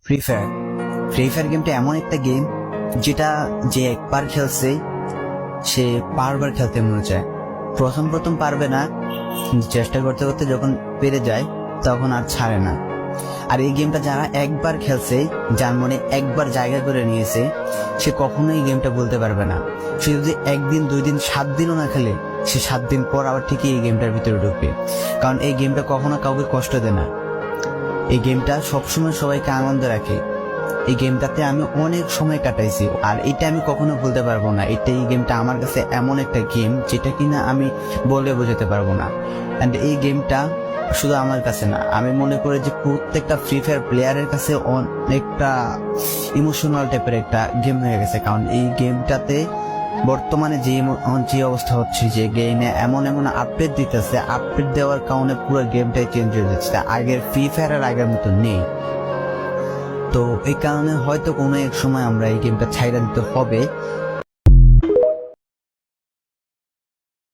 Free fire গেমটা এমন একটা গেম যেটা যে একবার খেলছে সে বারবার খেলতে মনে চায়। প্রথম পারবে না, চেষ্টা করতে করতে যখন পেরে যায় তখন আর ছাড়ে না। আর এই গেমটা যারা একবার খেলছে, যার মনে একবার জায়গা করে নিয়েছে, সে কখনোই এই গেমটা বলতে পারবে না। সে যদি 1 দিন 2 দিন 7 দিনও না খেলে, সে 7 দিন পর আবার ঠিকই এই গেমটার ভিতরে ঢুকবে। কারণ এই গেমটা কখনো কাউকে কষ্ট দেয় না। এই গেমটা সবসময় সবাইকে আনন্দ রাখে। এই গেমটাতে আমি অনেক সময় কাটাইছি, আর এটা আমি কখনো ভুলতে পারবো না। এই গেমটা আমার কাছে এমন একটা গেম যেটা কিনা আমি বলে বোঝাতে পারবো না। অ্যান্ড এই গেমটা শুধু আমার কাছে না, আমি মনে করি যে প্রত্যেকটা ফ্রি ফায়ার প্লেয়ারের কাছে অনেকটা ইমোশনাল টাইপের একটা গেম হয়ে গেছে। কারণ এই গেমটাতে বর্তমানে যে অবস্থা হচ্ছে, যে গেমে এমন আপডেট দিতেছে, আপডেট দেওয়ার কারণে পুরো গেমটাই চেঞ্জ হয়ে যাচ্ছে। আগের ফ্রি ফায়ার আর আগের মতো নেই। তো এই কারণে হয়তো কোনো এক সময় আমরা এই গেমটা ছাইড়া দিতে হবে।